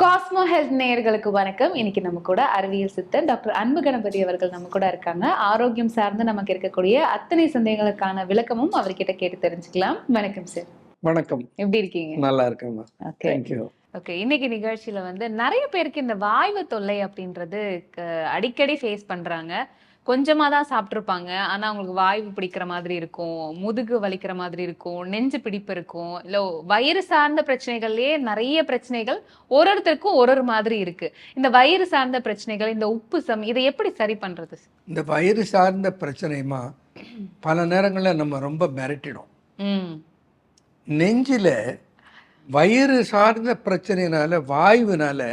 Cosmo health நேயர்களுக்கு வணக்கம். இன்னைக்கு நம்ம கூட அறிவியல் சித்தர் டாக்டர் அன்பு கணபதி அவர்கள் நம்ம கூட இருக்காங்க. ஆரோக்கியம் சார்ந்து நமக்கு இருக்கக்கூடிய அத்தனை சந்தேகங்களுக்கான விளக்கமும் அவர்கிட்ட கேட்டு தெரிஞ்சுக்கலாம். வணக்கம் சார். வணக்கம். எப்படி இருக்கீங்க? நல்லா இருக்கேம்மா. ஓகே. தேங்க்யூ. ஓகே, இன்னைக்கு நிகழ்ச்சியில நிறைய பேருக்கு இந்த வாய்வு தொல்லை அப்படின்றது அடிக்கடி ஃபேஸ் பண்றாங்க. கொஞ்சமா தான் சாப்பிட்டுருப்பாங்க. ஆனா அவங்களுக்கு வாய்வு பிடிக்கிற மாதிரி இருக்கும், முதுகு வலிக்கிற மாதிரி இருக்கும், நெஞ்சு பிடிப்பு இருக்கும், இல்ல வயிறு சார்ந்த பிரச்சனைகள்லயே நிறைய பிரச்சனைகள் ஒருத்தருக்கும் ஒரு மாதிரி இருக்கு. இந்த வயிறு சார்ந்த பிரச்சனைகள், இந்த உப்புசம், இதை எப்படி சரி பண்றது? இந்த வயிறு சார்ந்த பிரச்சனைமா பல நேரங்களில் நம்ம ரொம்ப மிரட்டிடும். நெஞ்சில் வயிறு சார்ந்த பிரச்சனைனால வாயுவினால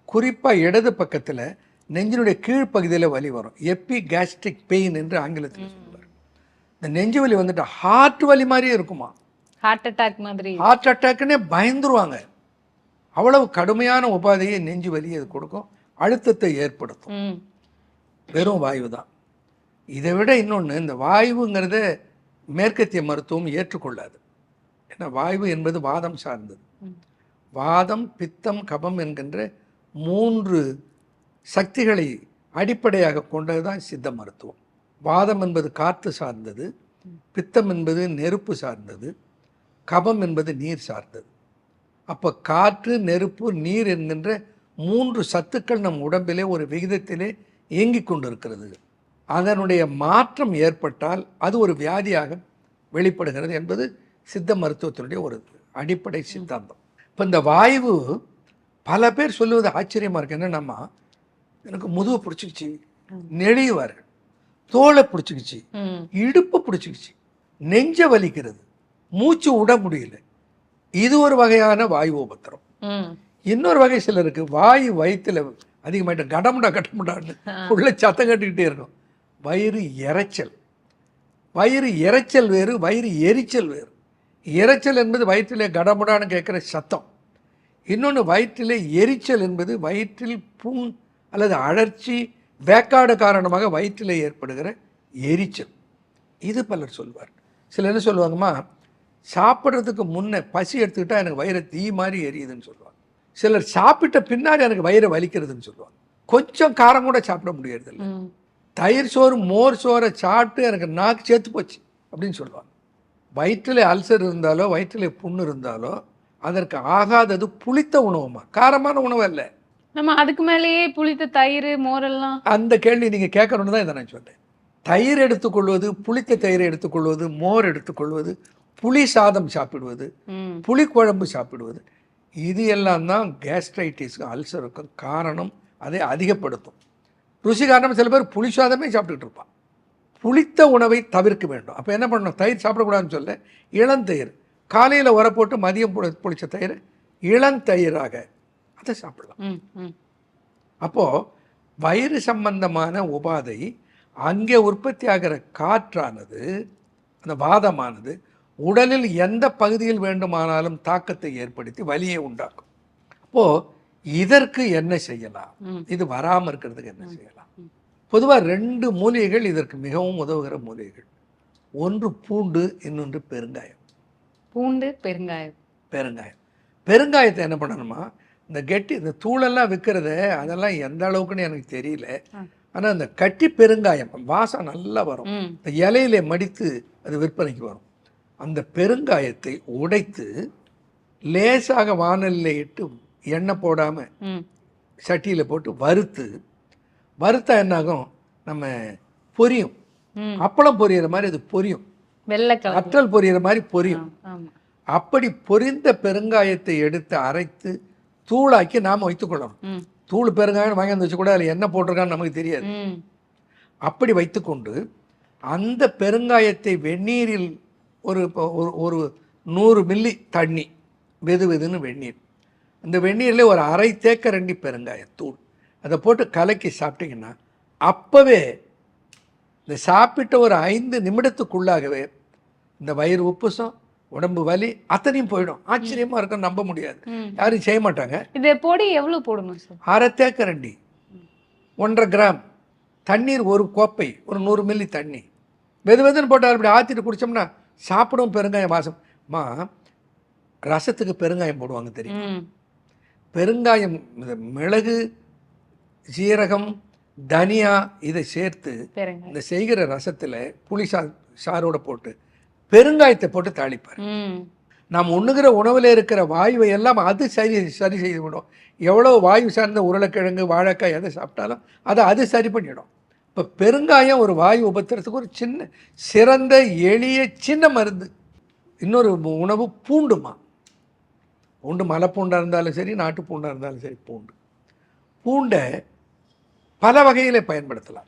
குறிப்பாக இடது பக்கத்தில் நெஞ்சினுடைய கீழ்ப்பகுதியில் வலி வரும். எபிகாஸ்ட்ரிக் பெயின் என்று ஆங்கிலத்தில் சொல்லுவார். இந்த நெஞ்சு வலி வந்துட்டு ஹார்ட் வலி மாதிரியே இருக்குமா, ஹார்ட் அட்டாக் மாதிரி. ஹார்ட் அட்டாக்னே பயந்துருவாங்க. அவ்வளவு கடுமையான உபாதையை நெஞ்சு வலி அது கொடுக்கும், அழுத்தத்தை ஏற்படுத்தும். வெறும் வாயு தான். இதை விட இன்னொன்று, இந்த வாயுங்கிறத மேற்கத்திய மருத்துவம் ஏற்றுக்கொள்ளாது. ஏன்னா வாயு என்பது வாதம் சார்ந்தது. வாதம், பித்தம், கபம் என்கின்ற 3 சக்திகளை அடிப்படையாக கொண்டது தான் சித்த மருத்துவம். வாதம் என்பது காற்று சார்ந்தது, பித்தம் என்பது நெருப்பு சார்ந்தது, கபம் என்பது நீர் சார்ந்தது. அப்போ காற்று, நெருப்பு, நீர் என்கின்ற 3 சத்துக்கள் நம் உடம்பிலே ஒரு விகிதத்திலே இயங்கிக் கொண்டிருக்கிறது. அதனுடைய மாற்றம் ஏற்பட்டால் அது ஒரு வியாதியாக வெளிப்படுகிறது என்பது சித்த மருத்துவத்தினுடைய ஒரு அடிப்படை சித்தாந்தம். இப்போ இந்த வாயு பல பேர் சொல்லுவது ஆச்சரியமாக இருக்கு. என்னென்னமா, எனக்கு முதுகு பிடிச்சிக்கிச்சு, நெளிவார்கள், தோலை பிடிச்சிக்கிச்சு, இடுப்பு பிடிச்சிக்கிச்சு, நெஞ்ச வலிக்கிறது, மூச்சு விட முடியல. இது ஒரு வகையான வாயு உபத்திரம். இன்னொரு வகை சிலருக்கு வாயு வயிற்றுல அதிகமாயிட்ட கடமுடான்னு உள்ள சத்தம் கட்டிக்கிட்டே இருக்கும். வயிறு இறைச்சல். வயிறு இறைச்சல் வேறு, வயிறு எரிச்சல் வேறு. இறைச்சல் என்பது வயிற்றிலே கடமுடான்னு கேட்குற சத்தம். இன்னொன்று வயிற்றிலே எரிச்சல் என்பது வயிற்றில் புண் அல்லது அழற்சி, வேக்காடு காரணமாக வயிற்றிலே ஏற்படுகிற எரிச்சல். இது பலர் சொல்வார். சிலர் என்ன சொல்லுவாங்கம்மா, சாப்பிட்றதுக்கு முன்னே பசி எடுத்துக்கிட்டால் எனக்கு வயிறை தீ மாதிரி எரியுதுன்னு சொல்லுவாங்க. சிலர் சாப்பிட்ட பின்னாடி எனக்கு வயிறை வலிக்கிறதுன்னு சொல்லுவாங்க. கொஞ்சம் காரம் கூட சாப்பிட முடியறதில்லை. தயிர் சோறு, மோர் சோறை சாப்பிட்டு எனக்கு நாக்கு சேர்த்து போச்சு அப்படின்னு சொல்லுவாங்க. வயிற்றில் அல்சர் இருந்தாலோ வயிற்றில் புண்ணு இருந்தாலோ அதற்கு ஆகாதது புளித்த உணவுமா, காரமான உணவு அல்ல. நம்ம அதுக்கு மேலேயே புளித்த தயிர், மோரெல்லாம். அந்த கேள்வி நீங்கள் கேட்கணும்னு தான் இதை நான் சொன்னேன். தயிர் எடுத்துக்கொள்வது, புளித்த தயிரை எடுத்துக்கொள்வது, மோர் எடுத்துக்கொள்வது, புளி சாதம் சாப்பிடுவது, புளி குழம்பு சாப்பிடுவது, இது எல்லாம் தான் கேஸ்ட்ரைட்டிஸ்க்கும் அல்சருக்கும் காரணம். அதை அதிகப்படுத்தும். ருசி காரணம் சில பேர் புளி சாதமே சாப்பிட்டுட்டு இருப்பான். புளித்த உணவை தவிர்க்க வேண்டும். அப்போ என்ன பண்ணணும், தயிர் சாப்பிடக்கூடாதுன்னு சொல்ல இளந்தயிர், காலையில் உர போட்டு மதியம் புளிச்ச தயிர் இளந்தயிராக அதை சாப்பிடலாம். அப்போது வயிறு சம்பந்தமான உபாதை அங்கே உற்பத்தி ஆகிற காற்றானது, அந்த வாதமானது உடலில் எந்த பகுதியில் வேண்டுமானாலும் தாக்கத்தை ஏற்படுத்தி வலியை உண்டாக்கும். அப்போது இதற்கு என்ன செய்யலாம், இது வராமல் இருக்கிறதுக்கு என்ன செய்யலாம்? பொதுவாக 2 மூலிகைகள் இதற்கு மிகவும் உதவுகிற மூலிகைகள். ஒன்று பூண்டு, இன்னொன்று பெருங்காயம். பூண்டு, பெருங்காயம். பெருங்காயத்தை என்ன பண்ணணுமா, இந்த தூளெல்லாம் விற்கிறத அதெல்லாம் எந்த அளவுக்குன்னு எனக்கு தெரியல. ஆனால் அந்த கட்டி பெருங்காயம் வாசம் நல்லா வரும். இந்த இலையில மடித்து அது விற்பனைக்கு வரும். அந்த பெருங்காயத்தை உடைத்து லேசாக வானலில் இட்டு எண்ணெய் போடாமல் சட்டியில் போட்டு வறுத்தா என்னாகும், நம்ம பொரியும், அப்பளம் பொரியிற மாதிரி அது பொரியும், அற்றல் பொரியிற மாதிரி பொரியும். அப்படி பொரிந்த பெருங்காயத்தை எடுத்து அரைத்து தூளாக்கி நாம் வைத்துக்கொள்ளணும். தூள் பெருங்காயம் வாங்கி வந்து வச்சு கூட அதில் என்ன போட்டிருக்கான்னு நமக்கு தெரியாது. அப்படி வைத்துக்கொண்டு அந்த பெருங்காயத்தை வெந்நீரில் ஒரு 100 மில்லி தண்ணி, வெதுன்னு வெந்நீர், அந்த வெந்நீரில் ஒரு அரை தேக்கரண்டி பெருங்காயத்தூள் அதை போட்டு கலக்கி சாப்பிட்டீங்கன்னா அப்போவே இந்த சாப்பிட்ட ஒரு 5 நிமிடத்துக்குள்ளாகவே இந்த வயிறு உப்புசம், உடம்பு வலி அத்தனையும் போயிடும். ஆச்சரியமா இருக்கும், நம்ப முடியாது. யாரும் செய்ய மாட்டாங்க. இது பொடி எவ்வளவு போடணும் சார்? அரை தேக்கரண்டி, 1.5 கிராம் தண்ணீர், ஒரு கோப்பை, ஒரு 100 மில்லி தண்ணி, வெதுன்னு போட்டால் அப்படி ஆற்றிட்டு குடித்தோம்னா சாப்பிடும் பெருங்காயம் வாசம். ரசத்துக்கு பெருங்காயம் போடுவாங்க தெரியும். பெருங்காயம், இந்த மிளகு, சீரகம், தனியா இதை சேர்த்து பெருங்காயம். இந்த செய்கிற ரசத்தில் புளி சாரோட போட்டு பெருங்காயத்தை போட்டு தாளிப்பார். நாம் உண்ணுகிற உணவில் இருக்கிற வாயுவை எல்லாம் அது சரி செய்து விடும். எவ்வளோ வாயு சார்ந்த உருளைக்கிழங்கு, வாழைக்காய் எதை சாப்பிட்டாலும் அது சரி பண்ணிடும். இப்போ பெருங்காயம் ஒரு வாயு உபத்திரத்துக்கு ஒரு சின்ன சிறந்த எளிய சின்ன மருந்து. இன்னொரு உணவு பூண்டுமா. பூண்டு மலை பூண்டாக இருந்தாலும் சரி, நாட்டு பூண்டாக இருந்தாலும் சரி, பூண்டை பல வகையில் பயன்படுத்தலாம்.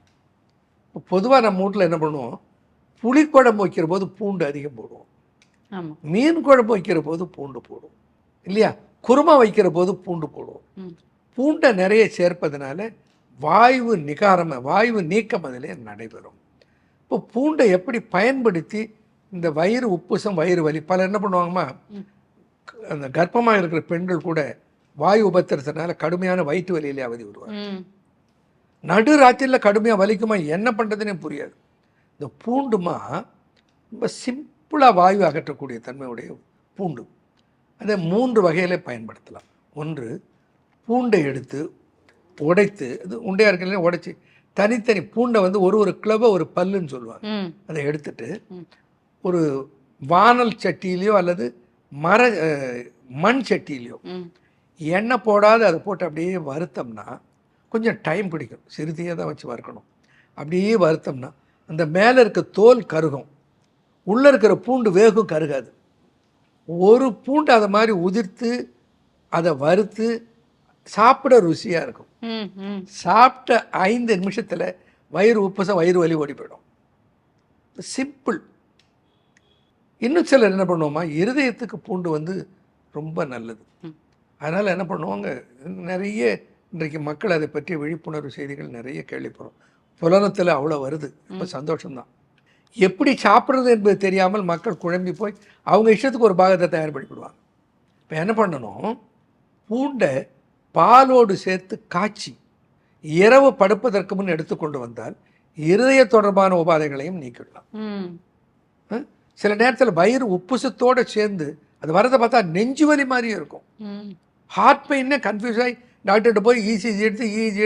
இப்போ பொதுவாக நம்ம வீட்டில் என்ன பண்ணுவோம், புளிக்குழம்பு வைக்கிற போது பூண்டு அதிகம் போடுவோம், மீன் குழம்பு வைக்கிற போது பூண்டு போடுவோம் இல்லையா, குருமா வைக்கிற போது பூண்டு போடுவோம். பூண்டை நிறைய சேர்ப்பதனால வாயு நீக்கம் அதிலே நடைபெறும். இப்போ பூண்டை எப்படி பயன்படுத்தி இந்த வயிறு உப்புசம், வயிறு வலி, பல என்ன பண்ணுவாங்கம்மா, அந்த கர்ப்பமாக இருக்கிற பெண்கள் கூட வாயு உபத்திரத்தினால கடுமையான வயிற்று வலியிலே அவதி வருவாங்க. நடு ராத்திரியில் கடுமையாக வலிக்குமா, என்ன பண்ணுறதுன்னே புரியாது. இந்த பூண்டுமா ரொம்ப சிம்பிளாக வாயு அகற்றக்கூடிய தன்மையுடைய பூண்டு. அதை 3 வகையில் பயன்படுத்தலாம். ஒன்று, பூண்டை எடுத்து உடைத்து, அது உண்டையாக இருக்கிற உடைச்சி தனித்தனி பூண்டை வந்து ஒரு கிளவை ஒரு பல்லுன்னு சொல்லுவாங்க, அதை எடுத்துட்டு ஒரு வானல் சட்டியிலையோ அல்லது மண் சட்டியிலையோ எண்ணெய் போடாத அதை போட்டு அப்படியே வறுத்தோம்னா, கொஞ்சம் டைம் பிடிக்கும், சிறுதியாக தான் வச்சு வறுக்கணும். அப்படியே வறுத்தோம்னா அந்த மேலே இருக்க தோல் கருகும், உள்ளே இருக்கிற பூண்டு வேகும் கருகாது. ஒரு பூண்டு அதை மாதிரி உதிர்த்து அதை வறுத்து சாப்பிட ருசியாக இருக்கும். சாப்பிட்ட 5 நிமிஷத்தில் வயிறு உப்புசம், வயிறு வலி ஓடி போயிடும். சிம்பிள். இன்னும் சிலர் என்ன பண்ணுவோமா, இருதயத்துக்கு பூண்டு வந்து ரொம்ப நல்லது. அதனால் என்ன பண்ணுவாங்க, நிறைய இன்றைக்கு மக்கள் அதை பற்றிய விழிப்புணர்வு செய்திகள் நிறைய கேள்விப்படுறோம். புலனத்தில் அவ்வளோ வருது. இப்போ சந்தோஷம்தான். எப்படி சாப்பிட்றது என்பது தெரியாமல் மக்கள் குழம்பி போய் அவங்க இஷ்டத்துக்கு ஒரு பாகத்தை தயார் பண்ணிவிடுவாங்க. இப்போ என்ன பண்ணணும், பூண்டை பாலோடு சேர்த்து காய்ச்சி இரவு படுப்பதற்கு முன் எடுத்துக்கொண்டு வந்தால் இருதய தொடர்பான உபாதைகளையும் நீக்கிடலாம். சில நேரத்தில் வயிறு உப்புசத்தோடு சேர்ந்து அது வரதை பார்த்தா நெஞ்சு வலி மாதிரியும் இருக்கும். ஹார்ட் பெயின்னே கன்ஃபியூஸ் ஆகி டாக்டர்கிட்ட போய் இசிஜி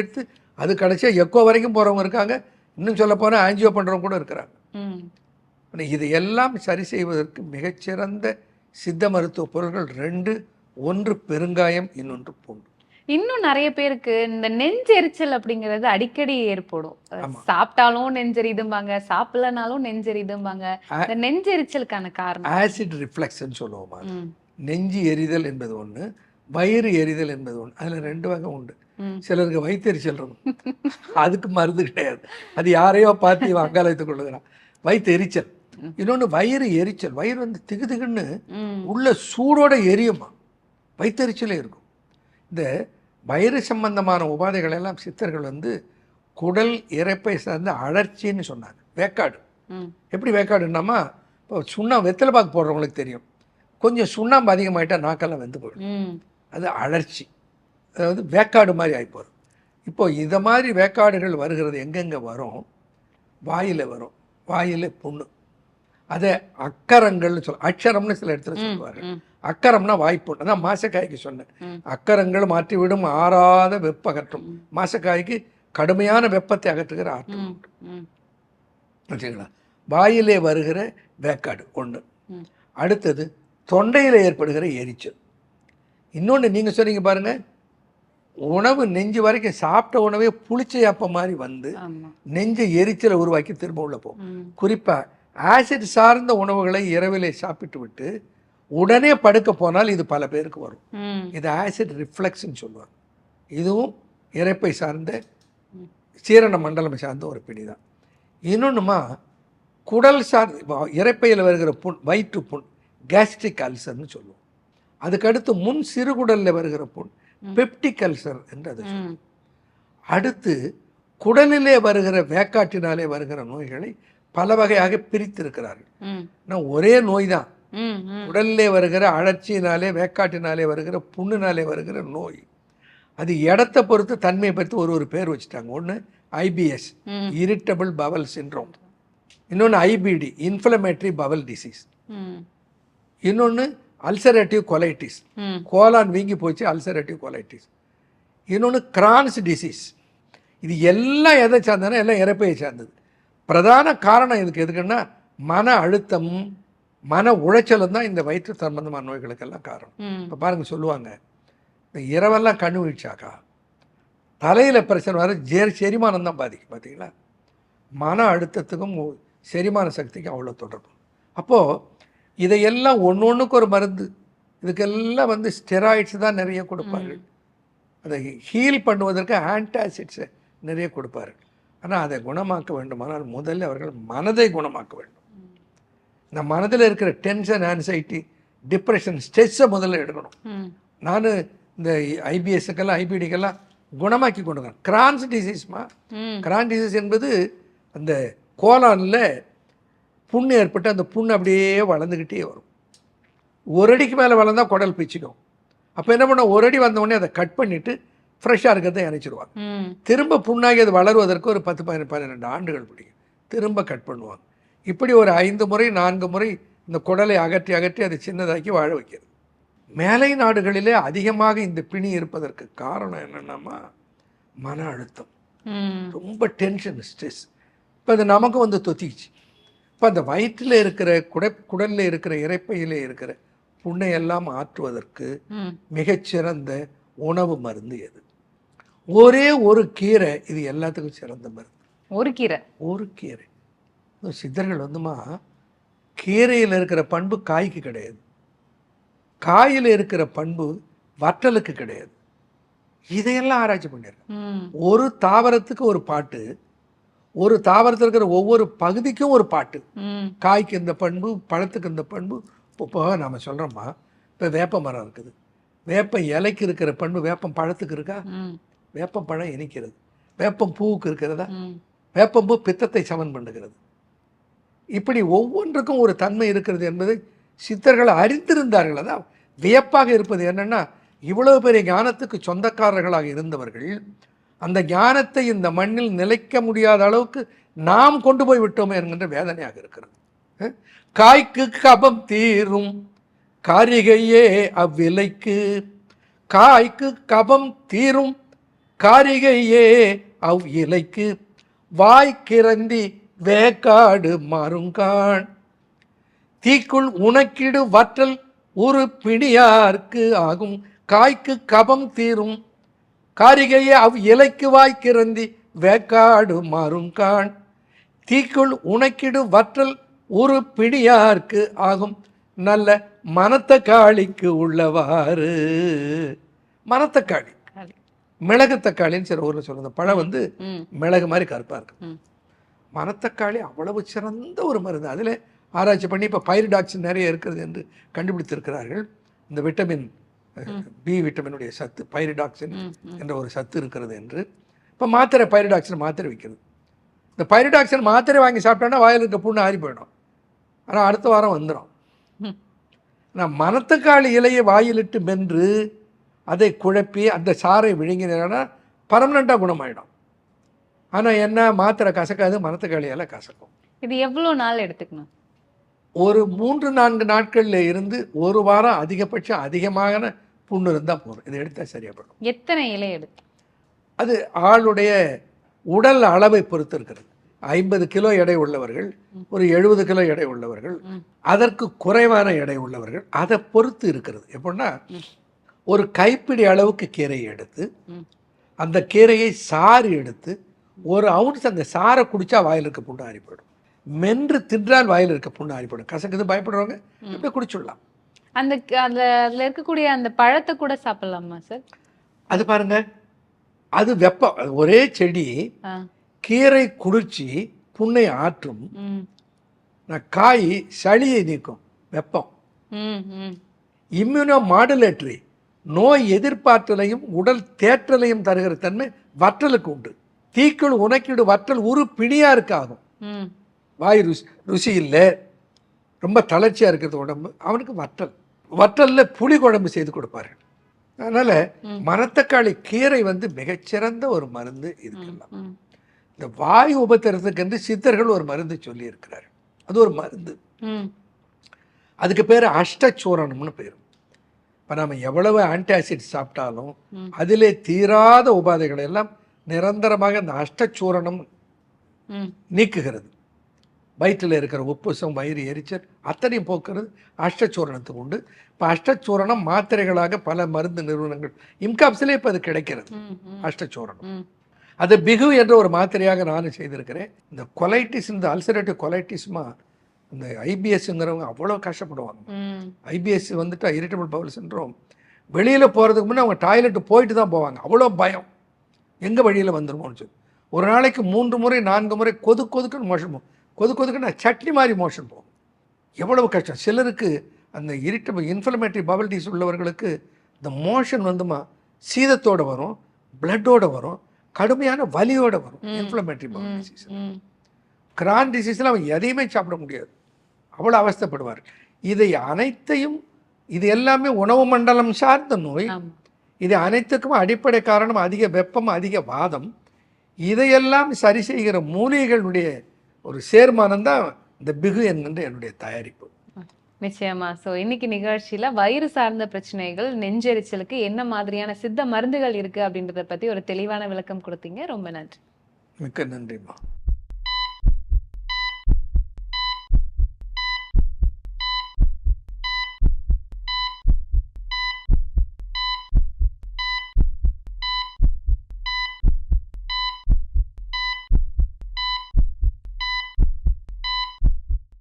எடுத்து அது கடைசியாக எக்கோ வரைக்கும் போகிறவங்க இருக்காங்க. இன்னும் சொல்ல போனால் ஆன்ஜியோ பண்ணுறவங்க கூட இருக்கிறாங்க. இது எல்லாம் சரி செய்வதற்கு மிகச்சிறந்த சித்த மருத்துவ பொருட்கள் 2. ஒன்று பெருங்காயம், இன்னொன்று பூண்டு. இன்னும் நிறைய பேருக்கு இந்த நெஞ்செரிச்சல் அப்படிங்கிறது அடிக்கடி ஏற்படும். சாப்பிட்டாலும் நெஞ்செரிதும்பாங்க, சாப்பிடலனாலும் நெஞ்செரிதும்பாங்க. இந்த நெஞ்செரிச்சலுக்கான காரணம் ஆசிட் ரிஃப்ளெக்ஷன் சொல்லுவோமா. நெஞ்சு எரிதல் என்பது ஒன்று, வயிறு எரிதல் என்பது ஒன்று. அதில் 2 வகை உண்டு. சிலருக்கு வயிற்றெரிச்சல் இருக்கும், அதுக்கு மருந்து கிடையாது, அது யாரையோ பார்த்து வங்காளத்துக் கொள்ளுகிறான், வயிற்று எரிச்சல். இன்னொன்று வயிறு எரிச்சல், வயிறு வந்து திகுன்னு உள்ள சூடோட எரியுமா, வயிற்றெரிச்சலே இருக்கும். இந்த வயிறு சம்பந்தமான உபாதைகள் எல்லாம் சித்தர்கள் வந்து குடல் இரைப்பை சார்ந்த அழற்சின்னு சொன்னாங்க. வேக்காடு. எப்படி வேக்காடுன்னாமா, இப்போ வெத்தலை பாக்கு போடுறவங்களுக்கு தெரியும், கொஞ்சம் சுண்ணாம்பு அதிகமாகிட்டா நாக்கெல்லாம் வெந்து போயிடும், அது அழற்சி, அதாவது வேக்காடு மாதிரி ஆகிப்போம். இப்போது இதை மாதிரி வேக்காடுகள் வருகிறது எங்கெங்கே வரும், வாயில் வரும். வாயில் புண்ணு, அதை அக்கரங்கள்னு அக்ஷரம்னு சில இடத்துல சொல்லுவாங்க. அக்கரம்னா வாய்ப்புண்ணு. அதான் மாசக்காய்க்கு சொன்னேன், அக்கரங்கள் மாற்றிவிடும் ஆறாத வெப்ப அகற்றும். மாசக்காய்க்கு கடுமையான வெப்பத்தை அகற்றுகிற ஆற்றல் உண்டு. வச்சுங்களா, வாயிலே வருகிற வேக்காடு ஒன்று. அடுத்தது தொண்டையில் ஏற்படுகிற எரிச்சல். இன்னொன்று நீங்கள் சொன்னீங்க பாருங்கள், உணவு நெஞ்சு வரைக்கும் சாப்பிட்ட உணவே புளிச்சையாப்ப மாதிரி வந்து நெஞ்சு எரிச்சலை உருவாக்கி திரும்ப உள்ள போகும். குறிப்பாக ஆசிட் சார்ந்த உணவுகளை இரவிலே சாப்பிட்டு விட்டு உடனே படுக்க போனால் இது பல பேருக்கு வரும். இது ஆசிட் ரிஃப்ளெக்ஸ்ன்னு சொல்லுவாங்க. இதுவும் இரைப்பை சார்ந்த சீரண மண்டலம் சார்ந்த ஒரு பிடி தான். இன்னொன்றுமா, குடல் சார்ந்த இரைப்பையில் வருகிற புண், வயிற்று புண், கேஸ்ட்ரிக் அல்சர்னு சொல்லுவோம். அதுக்கடுத்து முன் சிறுகுடலில் வருகிற புண், பெப்டிக் அல்சர் என்று அதை சொல்லுவோம். அடுத்து குடலிலே வருகிற வேக்காட்டினாலே வருகிற நோய்களை பல வகையாக பிரித்திருக்கிறார்கள். ஆனால் ஒரே நோய் தான், உடலிலே வருகிற அழற்சியினாலே வேக்காட்டினாலே வருகிற புண்ணினாலே வருகிற நோய். அது இடத்தை பொறுத்து தன்மையை பொறுத்து ஒரு பேர் வச்சுட்டாங்க. ஒன்று ஐபிஎஸ், இரிட்டபிள் பவல் சிண்ட்ரோம். இன்னொன்று ஐபிடி, இன்ஃப்ளமேட்டரி பவல் டிசீஸ். இன்னொன்று அல்சரேட்டிவ் கொலைட்டிஸ், கோலான் வீங்கி போச்சு, அல்சரேட்டிவ் கொலைட்டிஸ். இன்னொன்று கிரான்ஸ் டிசீஸ். இது எல்லாம் எதை சார்ந்ததுன்னா எல்லாம் இறப்பையை சார்ந்தது. பிரதான காரணம் இதுக்கு எதுக்குன்னா மன அழுத்தம், மன உளைச்சலும் தான் இந்த வயிற்று சம்பந்தமான நோய்களுக்கெல்லாம் காரணம். இப்போ பாருங்க சொல்லுவாங்க, இந்த இரவெல்லாம் கண்ணு வீழ்ச்சாக்கா தலையில் பிரச்சனை வர செரிமானம் தான் பாதிக்கும். பார்த்தீங்களா, மன அழுத்தத்துக்கும் செரிமான சக்திக்கும் அவ்வளோ தொடர்பு. அப்போது இதையெல்லாம் ஒன்று ஒன்றுக்கு ஒரு மருந்து. இதுக்கெல்லாம் வந்து ஸ்டெராய்ட்ஸ் தான் நிறைய கொடுப்பார்கள். அதை ஹீல் பண்ணுவதற்கு ஆன்டாசிட்ஸை நிறைய கொடுப்பார்கள். ஆனால் அதை குணமாக்க வேண்டுமானால் முதல்ல அவர்கள் மனதை குணமாக்க வேண்டும். இந்த மனதில் இருக்கிற டென்ஷன், ஆன்சைட்டி, டிப்ரெஷன், ஸ்ட்ரெஸ்ஸை முதல்ல எடுக்கணும். நான் இந்த ஐபிஎஸ்க்கெல்லாம் ஐபிடிக்கெல்லாம் குணமாக்கி கொண்டு வரேன். கிரான்ஸ் டிசீஸ்மா, கிரான் டிசீஸ் என்பது அந்த கோலானில் புண்ணு ஏற்பட்டு அந்த புண்ணு அப்படியே வளர்ந்துக்கிட்டே வரும். ஒரு அடிக்கு மேலே வளர்ந்தால் குடல் பிச்சுக்கும். அப்போ என்ன பண்ண, ஒரு அடி வந்தவுடனே அதை கட் பண்ணிவிட்டு ஃப்ரெஷ்ஷாக இருக்கிறத இணைச்சிடுவாங்க. திரும்ப புண்ணாகி அது வளருவதற்கு ஒரு 10-12 ஆண்டுகள் பிடிக்கும். திரும்ப கட் பண்ணுவாங்க. இப்படி ஒரு 5 முறை 4 முறை இந்த குடலை அகற்றி அகற்றி அதை சின்னதாக்கி வாழ வைக்கிறது. மேலை நாடுகளிலே அதிகமாக இந்த பிணி இருப்பதற்கு காரணம் என்னென்னமா மன அழுத்தம், ரொம்ப டென்ஷன், ஸ்ட்ரெஸ். இப்போ அது நமக்கு வந்து தொத்திச்சு. இப்போ அந்த வயிற்றில் இருக்கிற குடலில் இருக்கிற இரைப்பையில் இருக்கிற புண்ணையெல்லாம் ஆற்றுவதற்கு மிகச்சிறந்த உணவு மருந்து எது? ஒரே ஒரு கீரை. இது எல்லாத்துக்கும் சிறந்த மருந்து. ஒரு கீரை. சித்தர்கள் வந்துமா கீரையில் இருக்கிற பண்பு காய்க்கு கிடையாது, காயில் இருக்கிற பண்பு வற்றலுக்கு கிடையாது. இதையெல்லாம் ஆராய்ச்சி பண்ணியிருக்கேன். ஒரு தாவரத்துக்கு ஒரு பாட்டு, ஒரு தாவரத்தில் இருக்கிற ஒவ்வொரு பகுதிக்கும் ஒரு பாட்டு. காய்க்கு இந்த பண்பு, பழத்துக்கு இந்த பண்பு. இப்போ நம்ம சொல்கிறோம்மா, இப்போ வேப்ப மரம் இருக்குது, வேப்ப இலைக்கு இருக்கிற பண்பு வேப்பம் பழத்துக்கு இருக்கா? வேப்பம் பழம் இனிக்கிறது. வேப்பம் பூவுக்கு இருக்கிறதா? வேப்பம்பூ பித்தத்தை சமன் பண்ணுகிறது. இப்படி ஒவ்வொன்றுக்கும் ஒரு தன்மை இருக்கிறது என்பதை சித்தர்கள் அறிந்திருந்தார்கள். அதான் வியப்பாக இருப்பது என்னென்னா, இவ்வளவு பெரிய ஞானத்துக்கு சொந்தக்காரர்களாக இருந்தவர்கள் அந்த ஞானத்தை இந்த மண்ணில் நிலைக்க முடியாத அளவுக்கு நாம் கொண்டு போய் விட்டோமே என்கின்ற வேதனையாக இருக்கிறது. காய்க்கு கபம் தீரும் காரிகையே அவ்விலைக்கு, காய்க்கு கபம் தீரும் காரிகையே அவ் இலைக்கு, வாய்க்கிறந்தி வேக்காடு மாறுங்கான், தீக்குள் உனக்கிடு வற்றல் ஒரு பிணியார்க்கு ஆகும், காய்க்கு கபம் தீரும் காரிகையே அவ் இலைக்கு, வாய்க்கிறந்தி வேக்காடு மாறுங்கான், தீக்குள் உனக்கிடு வற்றல் ஒரு பிணியார்க்கு ஆகும், நல்ல மணத்தக்காளிக்கு உள்ளவாறு. மணத்தக்காளி, மிளகு தக்காளின்னு சில ஊரில் சொல்லுங்க. பழம் வந்து மிளகு மாதிரி கருப்பாக இருக்கு. மணத்தக்காளி அவ்வளவு சிறந்த ஒரு மருந்து. அதில் ஆராய்ச்சி பண்ணி இப்போ பைரிடாக்சின் நிறைய இருக்கிறது என்று கண்டுபிடித்திருக்கிறார்கள். இந்த விட்டமின் பி விட்டமினுடைய சத்து பைரிடாக்சின் என்ற ஒரு சத்து இருக்கிறது என்று. இப்போ மாத்திரை, பைரிடாக்சின் மாத்திரை விற்கிறது. இந்த பைரிடாக்சின் மாத்திரை வாங்கி சாப்பிட்டோன்னா வாயில் இருக்க புண்ணு ஆறி போயிடும். ஆனால் அடுத்த வாரம் வந்துடும். நான் மணத்தக்காளி இலையை வாயிலிட்டு மென்று அதை குழப்பி அந்த சாறை விழுங்கினா பர்மனெண்ட்டாக குணமாயிடும். ஆனால் என்ன, மாத்திரை கசக்காது, மணத்தக்காளி இலை கசக்கும். இது எவ்வளோ நாள் எடுத்துக்கணும்? ஒரு 3-4 நாட்களில் இருந்து ஒரு வாரம், அதிகபட்சம் அதிகமான புண்ணு இருந்தால் போதும். இதை எடுத்தால் சரியாக போயிடும். எத்தனை இலை எடுத்து? அது ஆளுடைய உடல் அளவை பொறுத்து இருக்கிறது. 50 கிலோ எடை உள்ளவர்கள், ஒரு 70 கிலோ எடை உள்ளவர்கள், அதற்கு குறைவான எடை உள்ளவர்கள், அதை பொறுத்து இருக்கிறது. எப்படின்னா, ஒரு கைப்பிடி அளவுக்கு கீரையை எடுத்து அந்த கீரையை சாறு எடுத்து 1 அவுன்ஸ் அந்த சாரை குடித்தா வாயில் இருக்க புண்ணு ஆறி போயிடும். மென்று தின்றால் வாயில் இருக்க புண்ணு ஆறி போயிடும். கசக்குது பயப்படுறவங்க இப்படி குடிச்சுடலாம். அந்த அதில் இருக்கக்கூடிய அந்த பழத்தை கூட சாப்பிடலாமா சார்? அது பாருங்க, அது வெப்பம். அது ஒரே செடி, கீரை குளிர்ச்சி புண்ணை ஆற்றும், காய் சளியை நீக்கும், வெப்பம். இம்யூனோ மாடுலேட்டரி, நோய் எதிர்ப்பாற்றலையும் உடல் தேற்றலையும் தருகிற தன்மை வற்றலுக்கு உண்டு. தீக்குள் உனக்கிடு வற்றல் ஒரு பிணியாருக்கு ஆகும். வாய் ருசி இல்லை, ரொம்ப தளர்ச்சியாக இருக்கிறது உடம்பு, அவனுக்கு வற்றல். வற்றலில் புளி குழம்பு செய்து கொடுப்பார்கள். அதனால் மணத்தக்காளி கீரை வந்து மிகச்சிறந்த ஒரு மருந்து இதுக்கெல்லாம். இந்த வாயு உபத்திரத்துக்கு என்று சித்தர்கள் ஒரு மருந்து சொல்லி இருக்கிறார்கள். அது ஒரு மருந்து. அதுக்கு பேர் அஷ்டச்சூரணம்னு பேர். இப்போ நம்ம எவ்வளவு ஆன்டாசிட் சாப்பிட்டாலும் அதிலே தீராத உபாதைகளை எல்லாம் நிரந்தரமாக இந்த அஷ்டச்சூரணம் நீக்குகிறது. வயிற்றில் இருக்கிற உப்புசம், வயிறு எரிச்சல் அத்தனையும் போக்குறது அஷ்டச்சூரணத்துக்கு உண்டு. இப்போ அஷ்டச்சூரணம் மாத்திரைகளாக பல மருந்து நிறுவனங்கள் இம்காப்ஸிலே இப்போ அது கிடைக்கிறது அஷ்டச்சூரணம். அது பிகு என்ற ஒரு மாத்திரையாக நானும் செய்திருக்கிறேன். இந்த கொலைட்டிஸ், இந்த அல்சரேட்டிவ் கொலைட்டிஸ்மா இந்த ஐபிஎஸ்ங்கிறவங்க அவ்வளோ கஷ்டப்படுவாங்க. ஐபிஎஸ் வந்துட்டு இரிட்டபிள் பவுல் சிண்ட்ரோம். வெளியில் போகிறதுக்கு முன்னே அவங்க டாய்லெட்டு போயிட்டு தான் போவாங்க. அவ்வளோ பயம், எங்கே வழியில் வந்துருமோன்னு சொல்லி. ஒரு நாளைக்கு 3 முறை 4 முறை கொதுக்குன்னு மோஷன் போகும். கொதுக்குன்னு சட்னி மாதிரி மோஷன் போகும். எவ்வளவு கஷ்டம். சிலருக்கு அந்த இரிட்டபிள் இன்ஃப்ளமேட்டரி பவல் டிசீஸ் உள்ளவர்களுக்கு இந்த மோஷன் வந்துமா சீதத்தோடு வரும், பிளட்டோடு வரும், கடுமையான வலியோடு வரும். இன்ஃப்ளமேட்டரி பவல் டிசீஸ், கிரான் டிசீஸில் அவங்க எதையுமே சாப்பிட முடியாது, அவ்வளோ அவஸ்தைப்படுவார். இதை அனைத்தையும், இது எல்லாமே உணவு மண்டலம் சார்ந்த நோய். இது அனைத்துக்கும் அடிப்படை காரணம் அதிக வெப்பம், அதிக வாதம். இதையெல்லாம் சரி செய்கிற மூலிகைகளுடைய ஒரு சேர்மானம் தான் இந்த பிகு என்கின்ற என்னுடைய தயாரிப்பு. நிச்சயமா. ஸோ இன்னைக்கு நிகழ்ச்சியில வயிறு சார்ந்த பிரச்சனைகள், நெஞ்செரிச்சலுக்கு என்ன மாதிரியான சித்த மருந்துகள் இருக்கு அப்படின்றத பத்தி ஒரு தெளிவான விளக்கம் கொடுத்தீங்க. ரொம்ப நன்றி. மிக்க நன்றிம்மா.